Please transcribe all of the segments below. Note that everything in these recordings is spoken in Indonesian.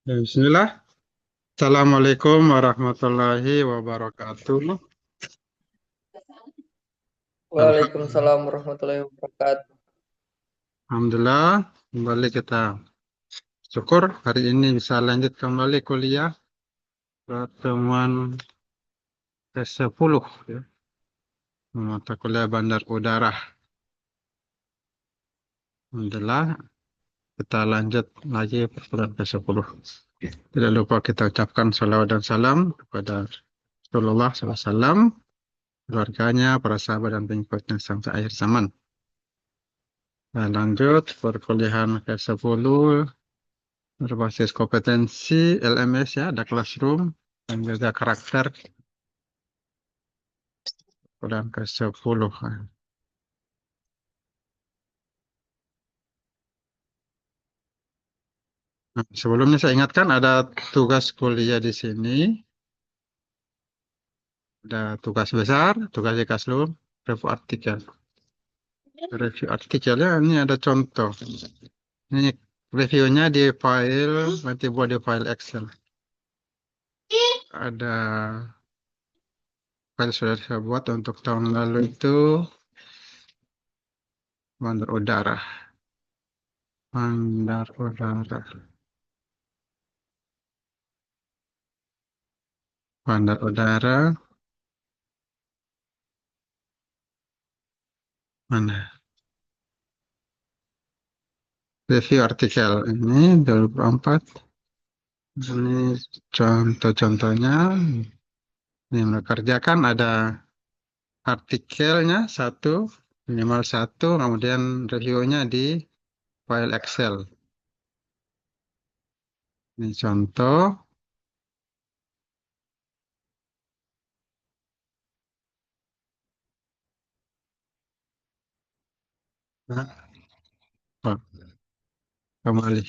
Bismillah. Assalamualaikum warahmatullahi wabarakatuh. Waalaikumsalam warahmatullahi wabarakatuh. Alhamdulillah, kembali kita syukur hari ini bisa lanjut kembali kuliah pertemuan ke-10 ya, mata kuliah Bandar Udara. Alhamdulillah, kita lanjut lagi pertemuan ke-10. Tidak lupa kita ucapkan salawat dan salam kepada Rasulullah SAW, keluarganya, para sahabat dan pengikutnya sampai akhir zaman. Nah, lanjut perkuliahan ke-10 berbasis kompetensi LMS ya, ada classroom dan juga karakter dan ke-10. Nah, sebelumnya saya ingatkan ada tugas kuliah di sini, ada tugas besar, tugas di classroom, review artikel. Review artikelnya ini ada contoh. Ini reviewnya di file, nanti buat di file Excel. Ada file sudah saya buat untuk tahun lalu itu bandar udara. Bandar udara. Bandar udara. Mana? Review artikel ini 2024. Ini contoh-contohnya. Yang mengerjakan ada artikelnya satu, minimal satu, kemudian reviewnya di file Excel. Ini contoh. Nah, oh, kembali.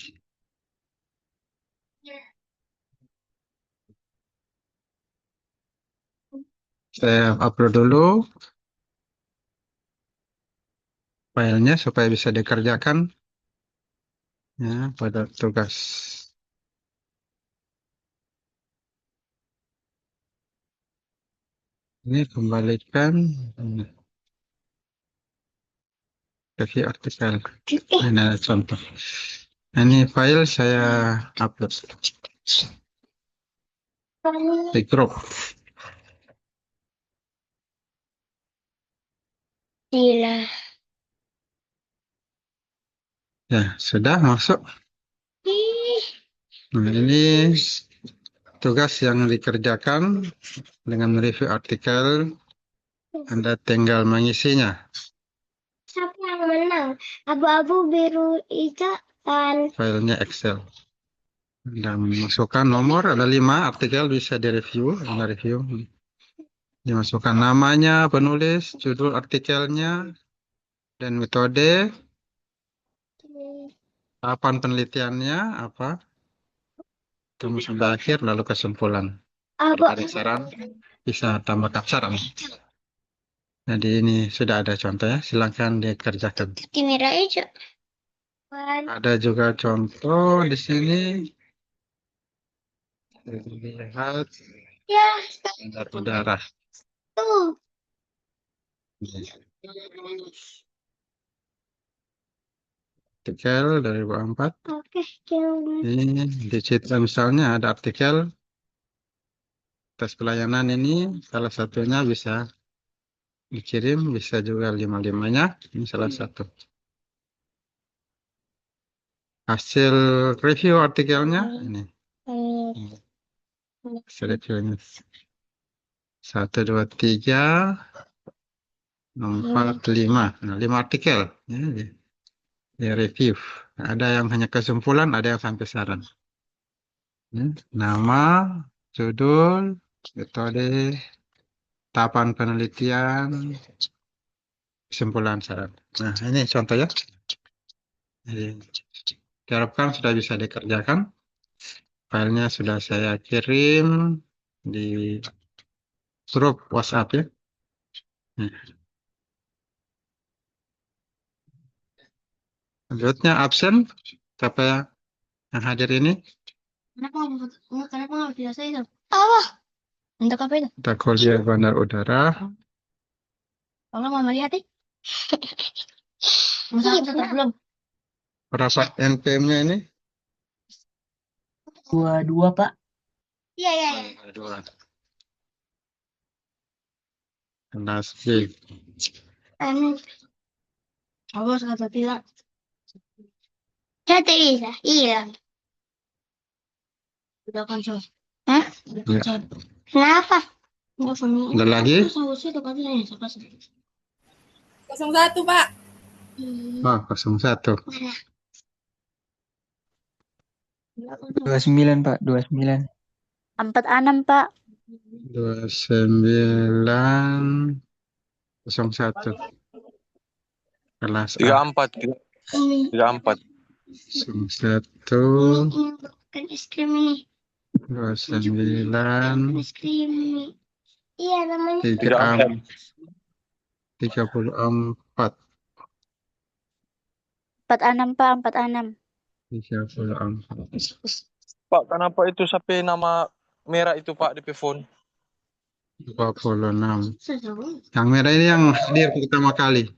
Saya upload dulu filenya supaya bisa dikerjakan ya pada tugas. Ini kembalikan review artikel. Ini ada contoh. Ini file saya upload di grup. Gila. Ya, sudah masuk. Nah, ini tugas yang dikerjakan dengan review artikel. Anda tinggal mengisinya. Siapa yang menang? Abu-abu, biru, hijau, dan Filenya Excel. Dan masukkan nomor, ada 5 artikel bisa direview. Anda review. Dimasukkan namanya, penulis, judul artikelnya, dan metode, tahapan penelitiannya, apa. Tunggu sampai akhir, lalu kesimpulan. Kalau ada saran, bisa tambahkan saran. Jadi ini sudah ada contohnya, silakan dikerjakan. merah hijau. Ada juga contoh di sini. Lihat Ya, standar udara. tuh. Artikel dari 2004. Oke, jangan. Ini di situ misalnya ada artikel tes pelayanan ini, salah satunya bisa dikirim, bisa juga lima-limanya. Ini salah satu. Hasil review artikelnya ini. Hasil reviewnya. 1, 2, 3, 4, 5. Nah, 5 artikel. Ya, di review. Ada yang hanya kesimpulan, ada yang sampai saran. Ya, nama, judul, metode, tahapan penelitian, kesimpulan saran. Nah, ini contohnya. Jadi, diharapkan sudah bisa dikerjakan. Filenya sudah saya kirim di grup WhatsApp ya. Nah, selanjutnya absen. Siapa yang hadir ini? Kenapa nggak biasa itu? Allah. Untuk apa itu? Kita kuliah bandar udara. Kalau mama lihat nih. Belum. Berapa NPM-nya ini? 22, Pak. Iya, iya, iya. Dua. Kelas B. Awas kata tidak. Saya tidak. Iya. Udah kan, Sos. Hah? Udah kan, Ya. Sos. Kenapa? Ada lagi? Kosong satu, Pak. Oh, 01. Mana? 29, Pak. 29. 46, Pak. 2901. Kelas A. 34, Ini. 34. 01. Ini bukan es krim ini. 29. Es krim ini. Iya, namanya. 34. 46, Pak. 46. 34. Pak, kenapa itu sampai nama merah itu, Pak, di phone? 26. Sesuai. Yang merah ini yang hadir pertama kali.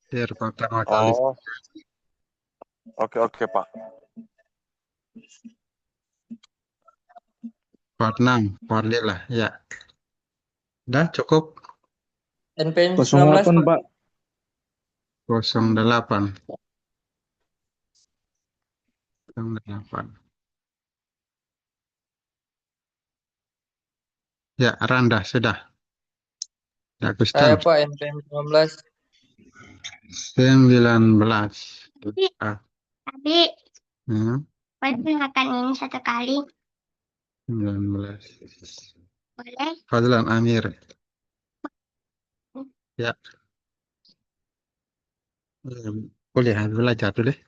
Hadir pertama kali. Oh, oke, Pak. 46. Fadlilah, ya. Udah cukup. NPM 08, 19, Pak. 08. 08. Ya, Randa sudah. Ya, Saya, Gustan. Pak, NPM 19. 19. Ah, Tapi, hmm, boleh makan ini satu kali? 19. Boleh? Fadlan Amir. Ya. Boleh belajar dulu deh.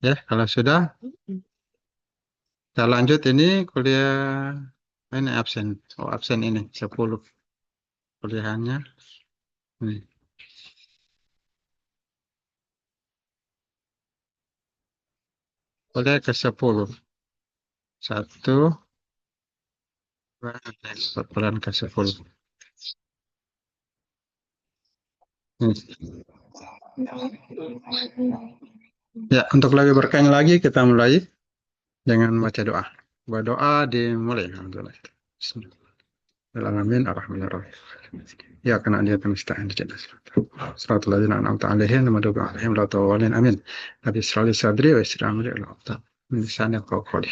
Ya, kalau sudah, kita lanjut ini kuliah ini absen. Oh, absen ini 10 kuliahannya. Nih. Kuliah ke-10. 1, 2, bulan ke-10. Ya, untuk lebih berkahnya lagi kita mulai dengan baca doa. Berdoa dimulai. Alhamdulillah. Bismillahirrahmanirrahim. Ar-Rahmanirrahim. Ya kena dia nasta'in jannah. Siratal ladzina an'amta 'alaihim ghairil maghdubi 'alaihim waladdallin. Amin. Rabbi shrah li sadri wa yassir li amri wahlul 'uqdatam min lisani yafqahu qawli.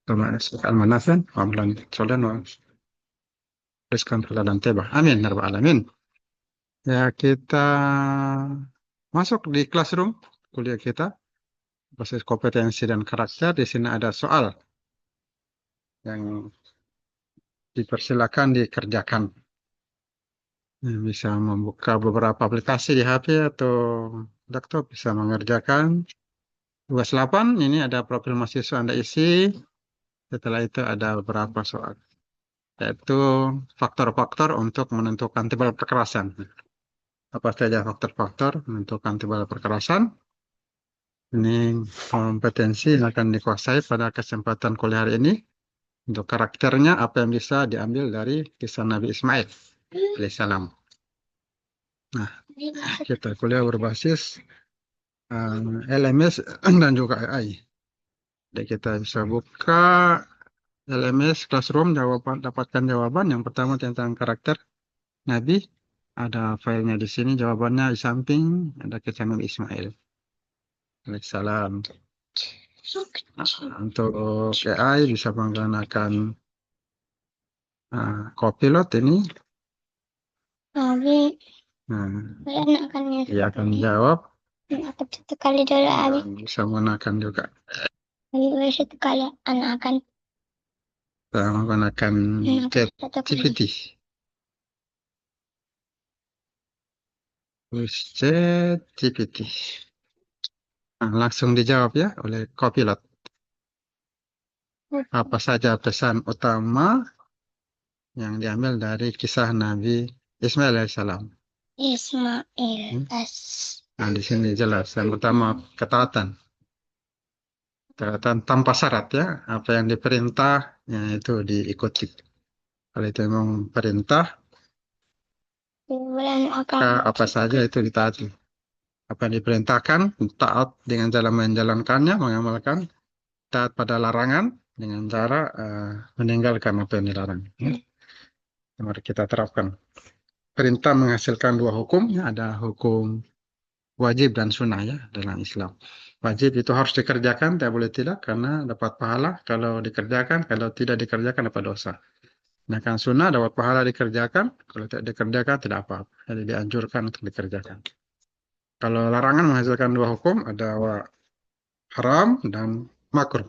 Kama nas'aluka ilman nafi'an wa 'amalan shalihan wa rizqan halalan thayyiban. Amin ya rabbal alamin. Ya, kita masuk di classroom kuliah kita. Basis kompetensi dan karakter. Di sini ada soal yang dipersilakan dikerjakan. Bisa membuka beberapa aplikasi di HP atau laptop, bisa mengerjakan. Tugas 8, ini ada profil mahasiswa Anda isi. Setelah itu ada beberapa soal, yaitu faktor-faktor untuk menentukan timbal perkerasan. Apa saja faktor-faktor menentukan timbal perkerasan? Ini kompetensi yang akan dikuasai pada kesempatan kuliah hari ini. Untuk karakternya, apa yang bisa diambil dari kisah Nabi Ismail alaihissalam. Nah, kita kuliah berbasis LMS dan juga AI. Jadi kita bisa buka LMS Classroom, dapatkan jawaban. Yang pertama tentang karakter Nabi. Ada filenya di sini, jawabannya di samping. Ada kisah Nabi Ismail alaihissalam. Nah, untuk AI bisa menggunakan Copilot ini. Abi, Nah, anak akan dia akan jawab. akan satu kali dulu Abi. Bisa menggunakan juga. Abi boleh satu kali anak akan Bisa menggunakan chat satu kali. GPT. Chat GPT. Nah, langsung dijawab ya oleh Copilot. Apa saja pesan utama yang diambil dari kisah Nabi Ismail alaihissalam? Ismail Hmm? Nah, di sini jelas. Yang pertama, ketaatan. Ketaatan tanpa syarat ya. Apa yang diperintah, ya, itu diikuti. Kalau itu memang perintah, Bulan maka apa saja itu ditaati. Apa yang diperintahkan, taat dengan cara menjalankannya, mengamalkan. Taat pada larangan dengan cara meninggalkan apa yang dilarang. Ya. Mari kita terapkan. Perintah menghasilkan dua hukum. Ya, ada hukum wajib dan sunnah ya dalam Islam. Wajib itu harus dikerjakan, tidak boleh tidak karena dapat pahala kalau dikerjakan, kalau tidak dikerjakan dapat dosa. Sedangkan sunnah dapat pahala dikerjakan, kalau tidak dikerjakan tidak apa-apa. Jadi dianjurkan untuk dikerjakan. Kalau larangan menghasilkan dua hukum, ada haram dan makruh.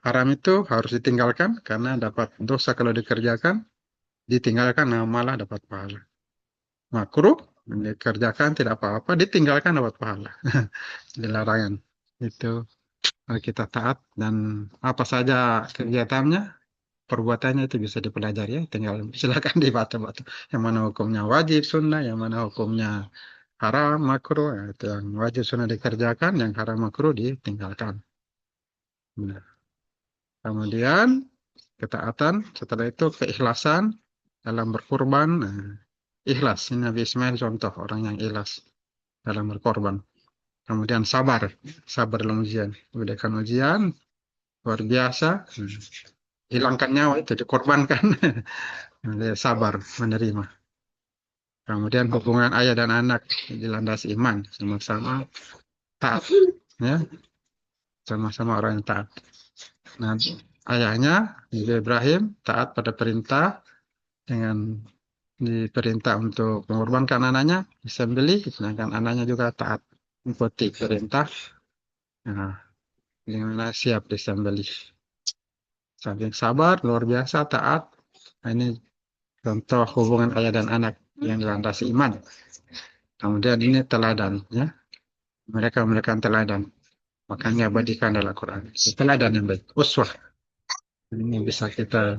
Haram itu harus ditinggalkan karena dapat dosa kalau dikerjakan, ditinggalkan malah dapat pahala. Makruh dikerjakan tidak apa-apa, ditinggalkan dapat pahala. Dilarangan. Itu kita taat dan apa saja kegiatannya, perbuatannya itu bisa dipelajari ya. Tinggal silakan dibaca-baca. Yang mana hukumnya wajib, sunnah, yang mana hukumnya haram, makruh. Ya, itu yang wajib sunnah dikerjakan, yang haram makruh ditinggalkan. Nah, kemudian ketaatan, setelah itu keikhlasan dalam berkorban. Nah, ikhlas, ini Nabi Ismail contoh orang yang ikhlas dalam berkorban. Kemudian sabar, sabar dalam ujian. Memberikan ujian luar biasa, hilangkan nyawa itu dikorbankan. Dia sabar menerima. Kemudian hubungan ayah dan anak dilandasi iman, sama-sama taat, ya, sama-sama orang yang taat. Nah, ayahnya Nabi Ibrahim taat pada perintah dengan diperintah untuk mengorbankan anaknya disembelih, sedangkan anaknya juga taat mengikuti perintah. Nah, dengan siap disembelih. Saking sabar, luar biasa, taat. Nah, ini contoh hubungan ayah dan anak yang dilandasi iman. Kemudian ini teladan, ya. Mereka teladan. Makanya abadikan dalam Quran. Teladan yang baik. Uswah. Ini bisa kita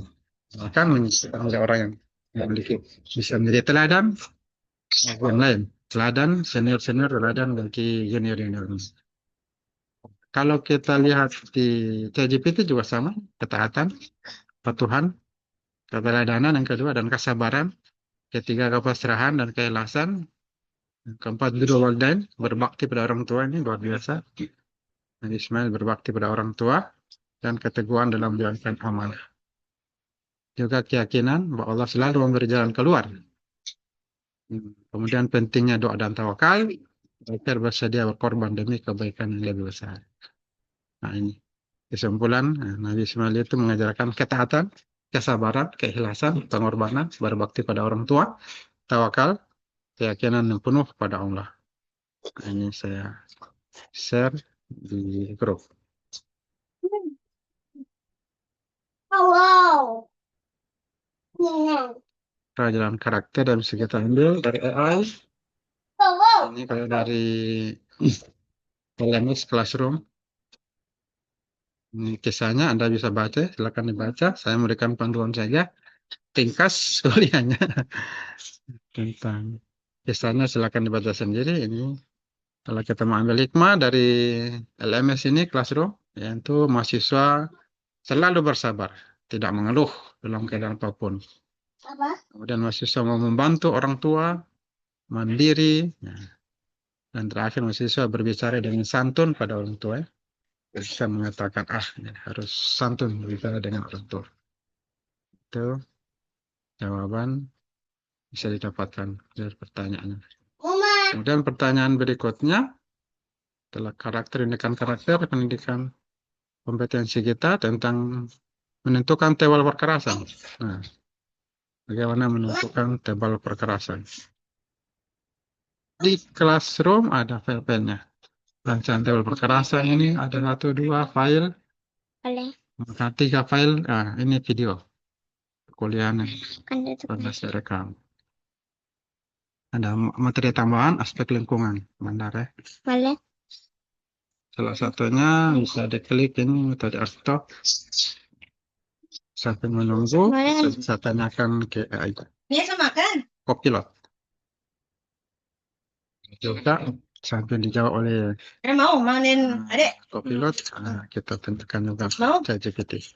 akan menjadi orang yang memiliki bisa menjadi teladan yang lain. Teladan senior-senior, teladan bagi junior-junior. Kalau kita lihat di ChatGPT juga sama, ketaatan, kepatuhan, keteladanan yang kedua dan kesabaran, ketiga kepasrahan dan keikhlasan, keempat birrul walidain, berbakti pada orang tua, ini luar biasa. Nabi Ismail berbakti pada orang tua dan keteguhan dalam menjalankan amanah. Juga keyakinan bahwa Allah selalu memberi jalan keluar. Kemudian pentingnya doa dan tawakal, agar bersedia berkorban demi kebaikan yang lebih besar. Nah, ini kesimpulan, Nabi Ismail itu mengajarkan ketaatan, kesabaran, keikhlasan, pengorbanan, berbakti pada orang tua, tawakal, keyakinan yang penuh kepada Allah. Nah, ini saya share di grup. Wow. Wow. Pelajaran karakter dan bisa kita ambil dari AI. Wow. Ini kalau dari LMS Classroom. Ini kisahnya Anda bisa baca, silakan dibaca. Saya memberikan panduan saja. Ringkas kuliahnya. Tentang kisahnya silakan dibaca sendiri. Ini kalau kita mau ambil hikmah dari LMS ini Classroom, yaitu mahasiswa selalu bersabar, tidak mengeluh dalam keadaan apapun. Apa? Kemudian mahasiswa mau membantu orang tua, mandiri, dan terakhir mahasiswa berbicara dengan santun pada orang tua. Bisa mengatakan, harus santun berbicara dengan orang tua. Itu jawaban bisa didapatkan dari pertanyaannya. Mama. Kemudian pertanyaan berikutnya adalah pendidikan kompetensi kita tentang menentukan tebal perkerasan. Nah, bagaimana menentukan tebal perkerasan? Di Classroom ada file-filenya. Rancangan tebal perkerasan ini ada 1, 2 file, Boleh. maka 3 file. Ini video kuliahnya Kan itu. pernah saya rekam. Ada materi tambahan aspek lingkungan, benar ya. Boleh. Salah satunya bisa diklik ini metode Arto. Sampai menunggu, Boleh. saya tanyakan ke AI. Biasa makan. Copilot. Juga sampai dijawab oleh Mau mainin adek. Copilot. Kita tentukan juga Mau? ChatGPT.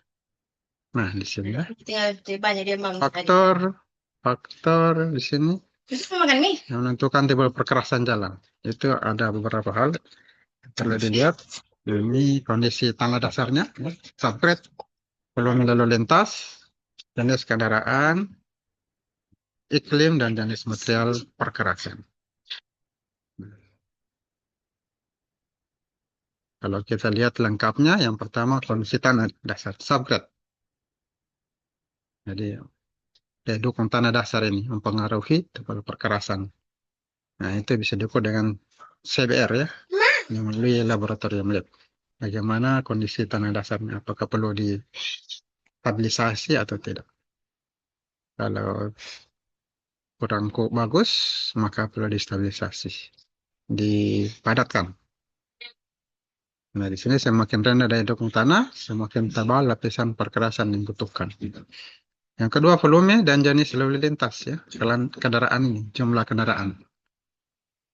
Nah, di sini ya. Tinggal banyak dia mau. Faktor di sini Terus makan mie? yang menentukan tipe perkerasan jalan. Itu ada beberapa hal. Perlu dilihat. Ini kondisi tanah dasarnya, subgrade, volume lalu lintas, jenis kendaraan, iklim, dan jenis material perkerasan. Kalau kita lihat lengkapnya, yang pertama kondisi tanah dasar, subgrade. Jadi, dukung tanah dasar ini mempengaruhi tipe perkerasan. Nah, itu bisa diukur dengan CBR ya, melalui laboratorium lab. Bagaimana kondisi tanah dasarnya, apakah perlu stabilisasi atau tidak. Kalau kurang bagus, maka perlu distabilisasi, dipadatkan. Nah, di sini semakin rendah daya dukung tanah, semakin tebal lapisan perkerasan yang dibutuhkan. Yang kedua, volume dan jenis lalu lintas ya, kendaraan ini, jumlah kendaraan,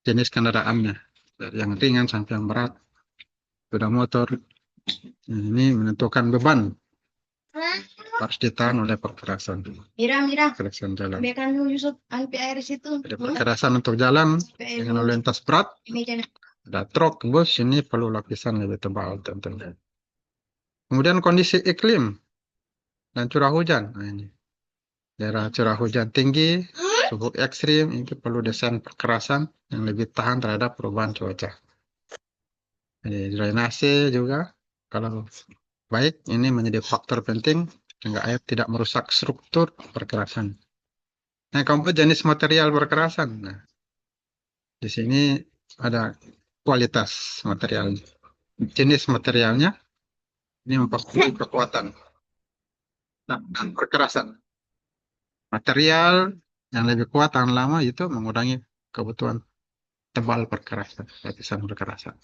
jenis kendaraannya, dari yang ringan sampai yang berat, sepeda motor. Ini menentukan beban harus ditahan oleh perkerasan. Mira. Perkerasan jalan. Biarkan Yusuf alpi air situ. Ada perkerasan untuk jalan dengan lalu lintas berat. Ada truk, bus, ini perlu lapisan lebih tebal tentunya. Kemudian kondisi iklim dan curah hujan. Nah, ini daerah curah hujan tinggi, suhu ekstrim, itu perlu desain perkerasan yang lebih tahan terhadap perubahan cuaca. Jadi, drainase juga, kalau baik, ini menjadi faktor penting sehingga air tidak merusak struktur perkerasan. Nah, keempat jenis material perkerasan. Nah, di sini ada kualitas material. Jenis materialnya ini mempengaruhi kekuatan dan perkerasan. Material yang lebih kuat tahan lama itu mengurangi kebutuhan tebal perkerasan, lapisan perkerasan.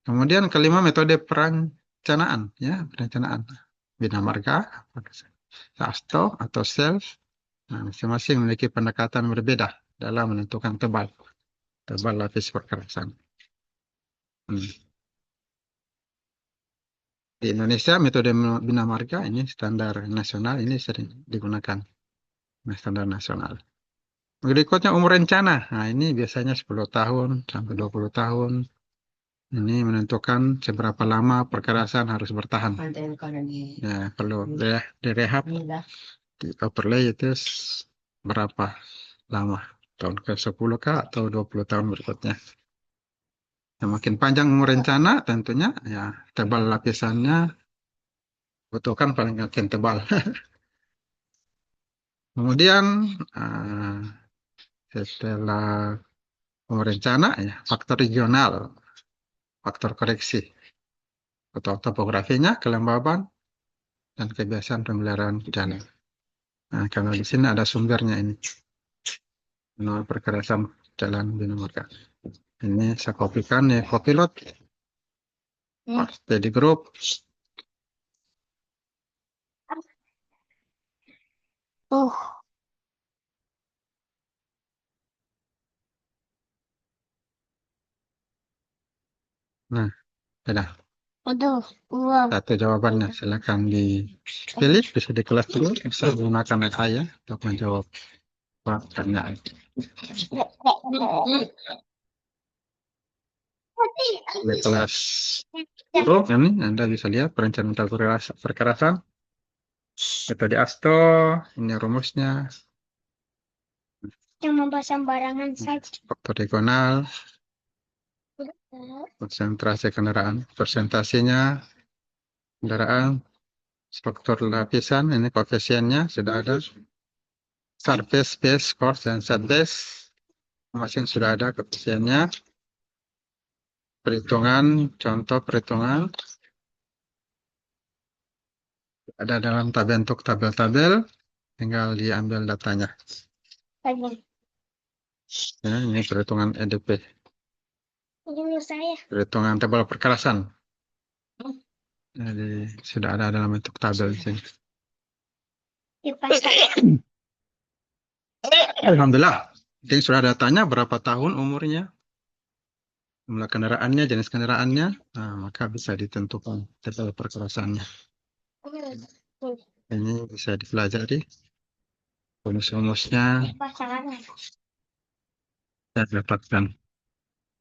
Kemudian kelima, metode perencanaan, ya, perencanaan. Bina marga, SASTO atau self, nah, masing-masing memiliki pendekatan berbeda dalam menentukan tebal lapis perkerasan. Di Indonesia, metode bina marga ini standar nasional, ini sering digunakan. Nah, standar nasional. Berikutnya umur rencana. Nah, ini biasanya 10 tahun sampai 20 tahun. Ini menentukan seberapa lama perkerasan harus bertahan. Ya, perlu direhab, di overlay itu berapa lama. Tahun ke-10 kah atau 20 tahun berikutnya. Semakin panjang umur rencana tentunya ya tebal lapisannya butuhkan paling yakin tebal. Kemudian setelah umur rencana ya faktor regional, faktor koreksi atau topografinya, kelembaban dan kebiasaan pemeliharaan jalan. Nah, karena di sini ada sumbernya ini. Manual perkerasan jalan bina marga. Ini saya kopikan ya, Copilot. Paste di grup. Nah, sudah. Aduh, wow. Satu jawabannya silakan dipilih, bisa di kelas dulu, bisa menggunakan AI ya untuk menjawab pertanyaan. Di kelas grup ini Anda bisa lihat perencanaan perkerasan. Metode ASTO, ini rumusnya. Yang membahas sembarangan saja. Faktor regional, konsentrasi kendaraan, persentasinya kendaraan, struktur lapisan, ini koefisiennya sudah ada. Surface, base, course, dan set base, masing sudah ada koefisiennya. Perhitungan, contoh perhitungan ada dalam bentuk tabel-tabel, tinggal diambil datanya. Ya, ini perhitungan EDP. Ini saya. Perhitungan tebal perkerasan. Jadi sudah ada dalam bentuk tabel di sini. Alhamdulillah. Jadi sudah datanya berapa tahun umurnya. jumlah kendaraannya, jenis kendaraannya, nah, maka bisa ditentukan level perkerasannya. Ini bisa dipelajari rumus-rumusnya Pasangan. dan dapatkan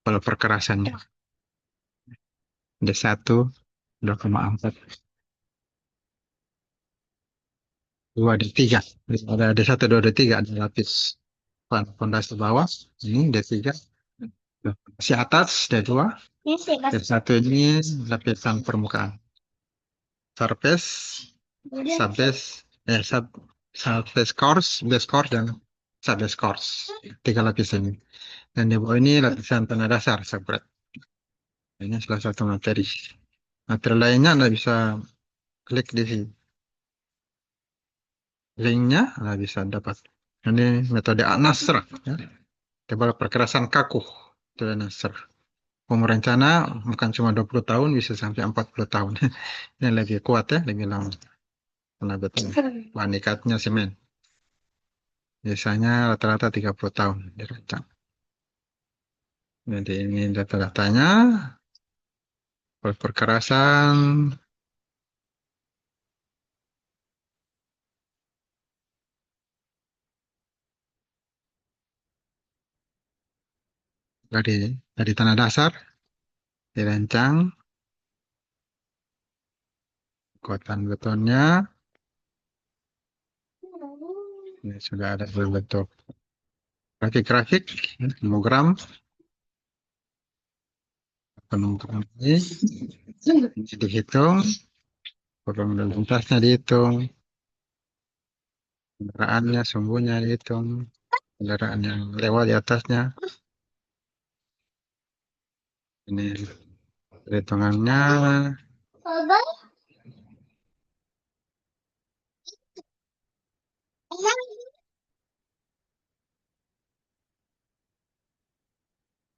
level perkerasannya. D1 2,4, 2 D3. Ada D1, 2 D3 ada lapis fondasi bawah. Ini D3. Lapis atas D2. Ini sih pas. D1 ini lapisan permukaan. Surface, subbase, surface course, base course, dan subbase course. 3 lapisan ini. Dan di bawah ini lapisan tanah dasar, subgrade. Ini salah satu materi. Materi lainnya Anda bisa klik di sini. Linknya Anda bisa dapat. Ini metode Al-Nasr. Ya. Tebal perkerasan kaku. Itu Al-Nasr. Umur rencana bukan cuma 20 tahun, bisa sampai 40 tahun. Ini lebih kuat ya, lebih lama. Karena betul. Bahan ikatnya semen. Biasanya rata-rata 30 tahun dirancang. Jadi ini data-datanya. Perkerasan. Dari tanah dasar. Dirancang. Kekuatan betonnya. Ini sudah ada berbentuk grafik-grafik. Homogram. Penentuan ini dihitung. Volume lalu lintasnya dihitung. Kendaraannya, sumbunya dihitung. Kendaraan yang lewat di atasnya. Ini perhitungannya.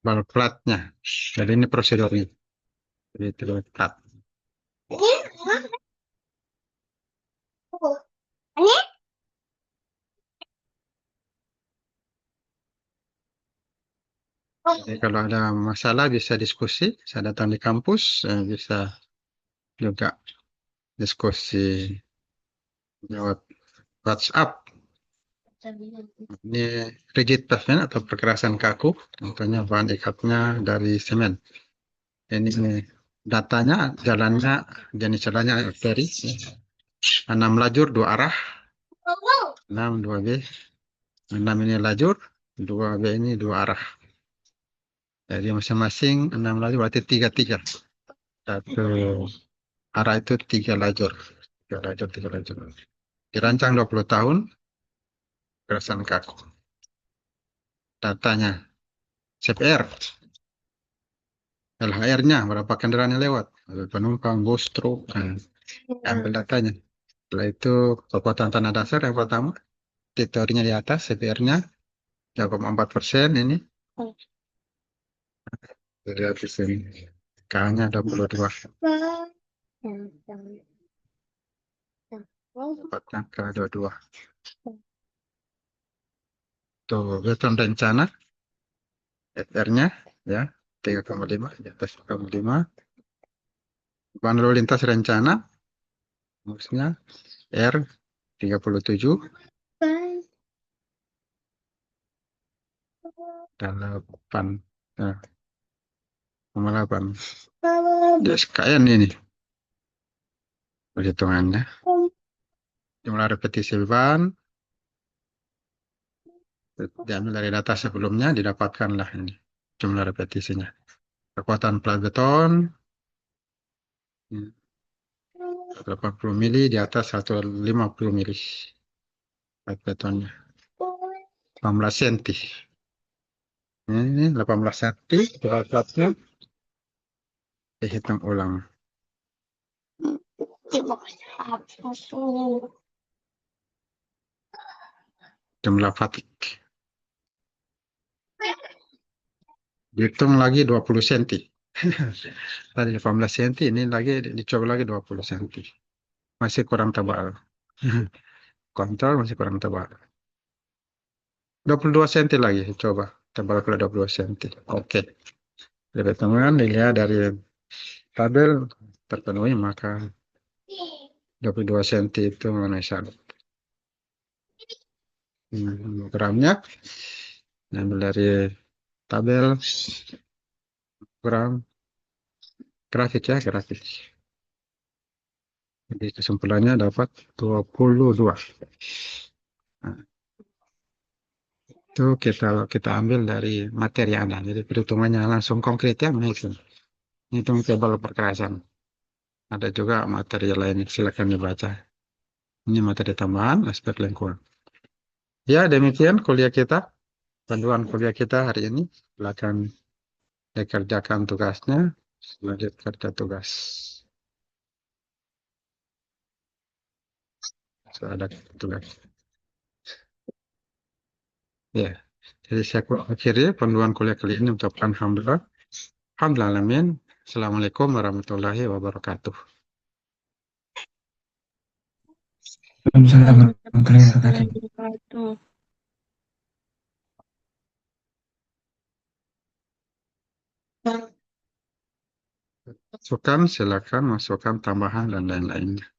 Bal platnya. Jadi ini prosedurnya. Jadi itu plat. Jadi kalau ada masalah bisa diskusi. Saya datang di kampus. Bisa juga diskusi lewat WhatsApp. Ini rigid pavement atau perkerasan kaku. Contohnya bahan ikatnya dari semen. Ini datanya, jalannya, jenis jalannya arteri. 6 lajur, 2 arah. 6, 2B. 6 ini lajur, 2B ini 2 arah. Jadi masing-masing 6 lajur berarti 3-3. Satu arah itu 3 lajur. 3 lajur, 3 lajur. Dirancang 20 tahun. Perkerasan kaku. Datanya. CPR. LHR-nya, berapa kendaraan yang lewat. Penumpang, bus, truk. Ambil datanya. Setelah itu kekuatan tanah dasar yang pertama. Teorinya di atas, CPR-nya 3,4% ini. Lihat di sini. K-nya 22. Kekuatan K22. Tuh, beton rencana. FR-nya ya 3,5 di atas 3,5. Bahan lalu lintas rencana. Maksudnya R 37 dan 8. Nah, 8. SKN ini perhitungannya. Jumlah repetisi beban diambil dari data sebelumnya, didapatkanlah ini jumlah repetisinya. Kekuatan plat beton 80 mili di atas 150 mili. Plat betonnya 18 cm. Ini 18 cm, platnya dihitung ulang. Jumlah fatik. Dihitung lagi 20 cm. Tadi 18 cm, ini lagi dicoba lagi 20 cm. Masih kurang tebal. Kontrol masih kurang tebal. 22 cm lagi, coba. Tebal ke 22 cm. Oke. Teman dilihat dari tabel terpenuhi, maka 22 cm itu memenuhi syarat. Gramnya ambil dari tabel gram grafik ya, grafik. Jadi kesimpulannya dapat 22. Nah, itu kita ambil dari materi yang ada. Jadi perhitungannya langsung konkret ya, menghitung tebal perkerasan. Ada juga materi lain, silakan dibaca. Ini materi tambahan aspek lingkungan. Ya, demikian kuliah kita. Panduan kuliah kita hari ini. Silakan dikerjakan tugasnya. Lanjut kerja tugas. Sudah ada tugas. Ya, jadi saya akhiri panduan kuliah kali ini. Ucapkan alhamdulillah. Alhamdulillah alamin. Assalamualaikum warahmatullahi wabarakatuh. Waalaikumsalam warahmatullahi wabarakatuh. Masukkan, silakan masukkan tambahan dan lain-lainnya.